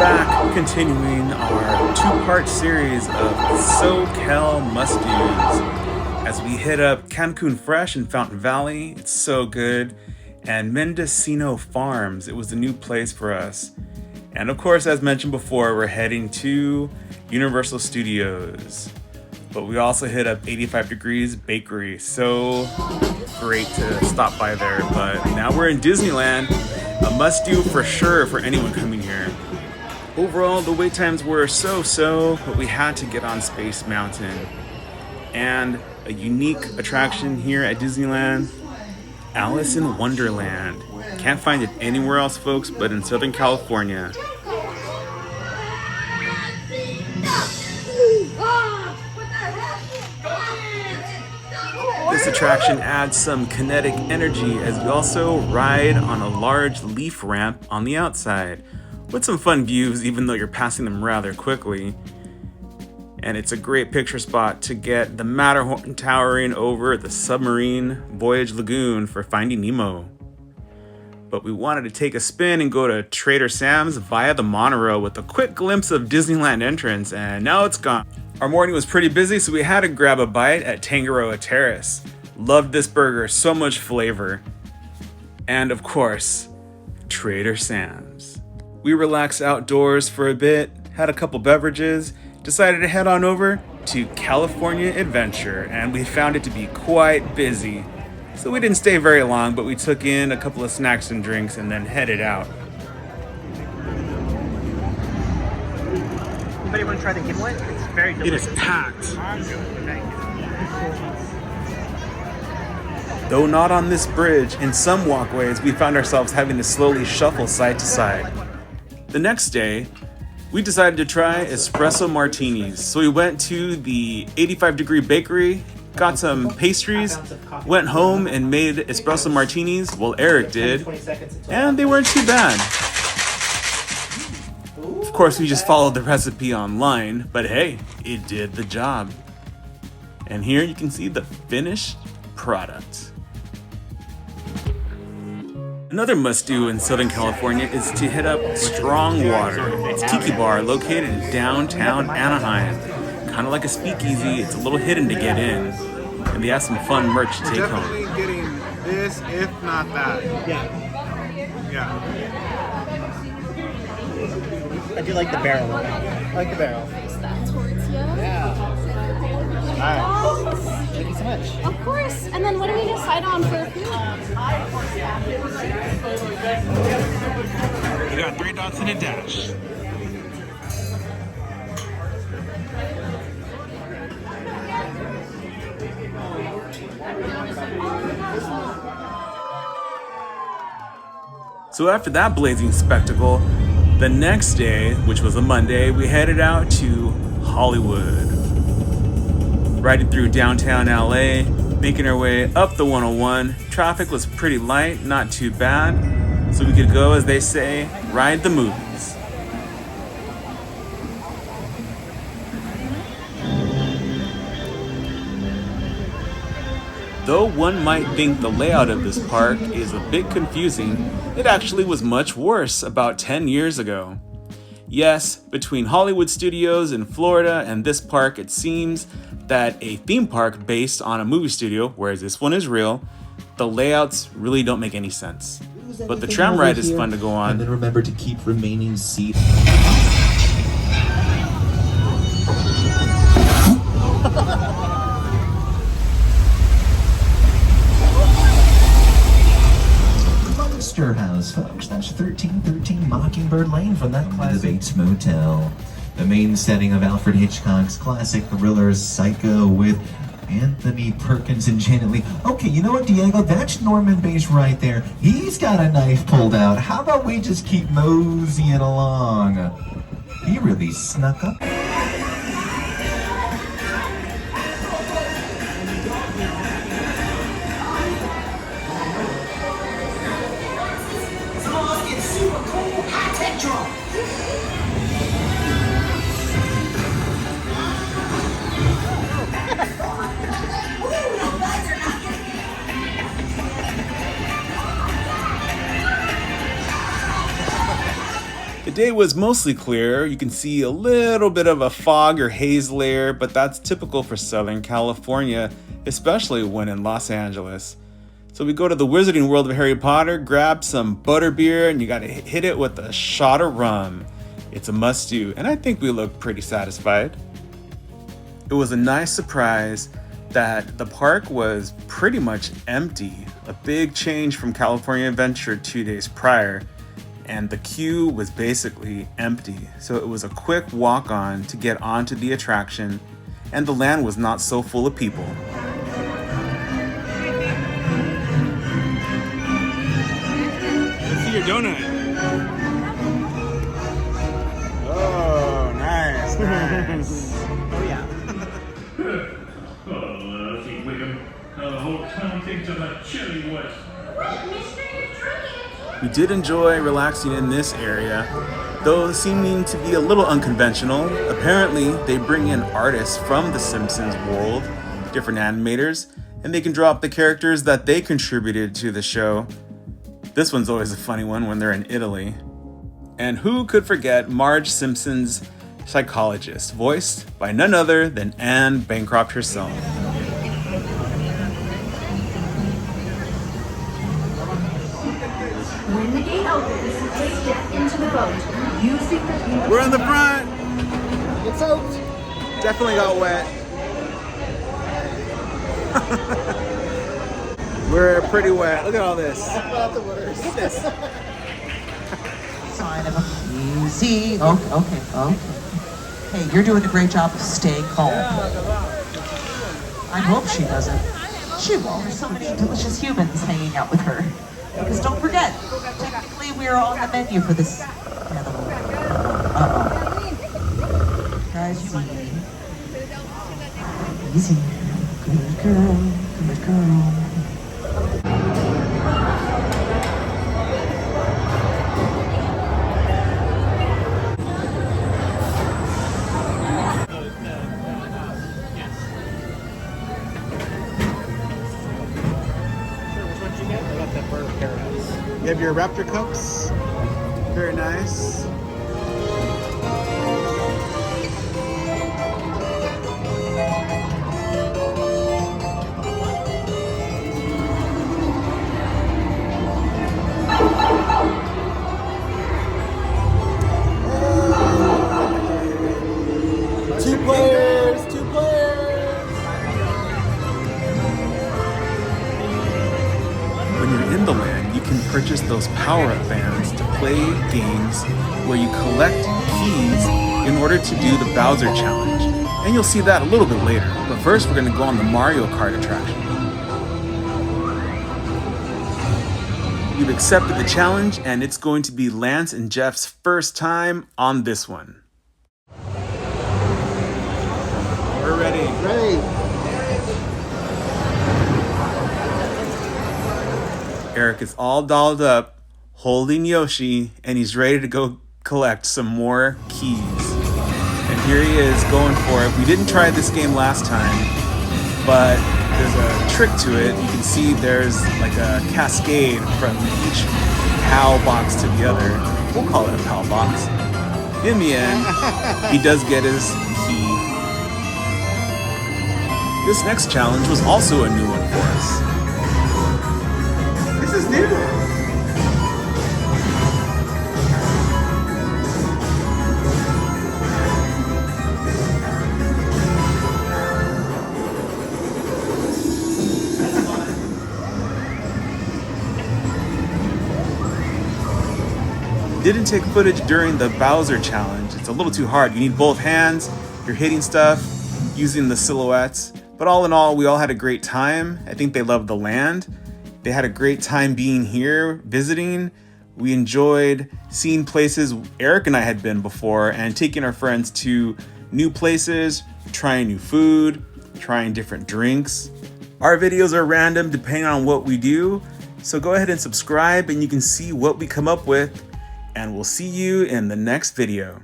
back, continuing our two-part series of SoCal must-dos as we hit up Cancun Fresh in Fountain Valley. It's so good. And Mendocino Farms. It was a new place for us. And of course, as mentioned before, we're heading to Universal Studios. But we also hit up 85 Degrees Bakery. So great to stop by there. But now we're in Disneyland. A must-do for sure for anyone coming here. Overall, the wait times were so-so, but we had to get on Space Mountain. And a unique attraction here at Disneyland, Alice in Wonderland. Can't find it anywhere else, folks, but in Southern California. This attraction adds some kinetic energy as we also ride on a large leaf ramp on the outside, with some fun views even though you're passing them rather quickly. And it's a great picture spot to get the Matterhorn towering over the submarine Voyage Lagoon for Finding Nemo. But we wanted to take a spin and go to Trader Sam's via the monorail with a quick glimpse of Disneyland entrance, and now it's gone. Our morning was pretty busy, so we had to grab a bite at Tangaroa Terrace. Loved this burger, so much flavor. And of course, Trader Sam's. We relaxed outdoors for a bit, had a couple beverages, decided to head on over to California Adventure, and we found it to be quite busy. So we didn't stay very long, but we took in a couple of snacks and drinks and then headed out. Anybody want to try the gimlet? It's very delicious. It is packed. Thank you. Though not on this bridge, in some walkways, we found ourselves having to slowly shuffle side to side. The next day, we decided to try espresso martinis. So we went to the 85 Degree Bakery, got some pastries, went home and made espresso martinis. Well, Eric did, and they weren't too bad. Of course, we just followed the recipe online, but hey, it did the job. And here you can see the finished product. Another must-do in Southern California is to hit up Strong Water. It's a tiki bar located in downtown Anaheim. Kind of like a speakeasy, it's a little hidden to get in. And they have some fun merch to take home. Definitely getting this, if not that. Yeah. Yeah. I do like the barrel one. I like the barrel. Face that towards you. Yeah. Alright. Thank you so much. Of course. And then what do we decide on for food? We got 3 dots and a dash. So after that blazing spectacle, the next day, which was a Monday, we headed out to Hollywood. Riding through downtown LA, making our way up the 101. Traffic was pretty light, not too bad. So we could go, as they say, ride the movies. Though one might think the layout of this park is a bit confusing, it actually was much worse about 10 years ago. Yes, between Hollywood Studios in Florida and this park, it seems that a theme park based on a movie studio, whereas this one is real, the layouts really don't make any sense. But the tram ride is fun to go on. And then remember to keep remaining seats. Monster House, folks. That's 1313 Mockingbird Lane from that classic Bates Motel. The main setting of Alfred Hitchcock's classic thriller Psycho with Anthony Perkins and Janet Leigh. Okay, you know what, Diego? That's Norman Bates right there. He's got a knife pulled out. How about we just keep moseying along? He really snuck up. The day was mostly clear. You can see a little bit of a fog or haze layer, but that's typical for Southern California, especially when in Los Angeles. So we go to the Wizarding World of Harry Potter, grab some butterbeer, and you gotta hit it with a shot of rum. It's a must-do, and I think we look pretty satisfied. It was a nice surprise that the park was pretty much empty, a big change from California Adventure 2 days prior, and the queue was basically empty. So it was a quick walk-on to get onto the attraction, and the land was not so full of people. Let's see your donut. Oh, nice, nice. Oh yeah. Oh, King Wiggum. The whole town thinks of a chilly west. We did enjoy relaxing in this area, though seeming to be a little unconventional. Apparently, they bring in artists from the Simpsons world, different animators, and they can draw up the characters that they contributed to the show. This one's always a funny one when they're in Italy. And who could forget Marge Simpson's psychologist, voiced by none other than Anne Bancroft herself. When the gate opens, take step into the boat. Using the We're in the front. Get soaked. Definitely got wet. We're pretty wet. Look at all this. Not the worst. Look at this. Sign of a easy. Okay. Hey, you're doing a great job of staying calm. I hope she doesn't. She won't. There's so many delicious humans hanging out with her. Because don't forget, technically we are on the menu for this. Guys, easy. Good girl. Good girl. You have your Raptor cups. Very nice. Two players. When you're in the land, you can purchase those power-up bands to play games where you collect keys in order to do the Bowser Challenge. And you'll see that a little bit later. But first, we're going to go on the Mario Kart attraction. You've accepted the challenge, and it's going to be Lance and Jeff's first time on this one. We're ready. Ready. Eric is all dolled up, holding Yoshi, and he's ready to go collect some more keys. And here he is going for it. We didn't try this game last time, but there's a trick to it. You can see there's like a cascade from each PAL box to the other. We'll call it a PAL box. In the end, he does get his key. This next challenge was also a new one for us. This is new. Didn't take footage during the Bowser Challenge. It's a little too hard. You need both hands, you're hitting stuff, using the silhouettes. But all in all, we all had a great time. I think they loved the land. They had a great time being here, visiting. We enjoyed seeing places Eric and I had been before and taking our friends to new places, trying new food, trying different drinks. Our videos are random depending on what we do. So go ahead and subscribe and you can see what we come up with. And we'll see you in the next video.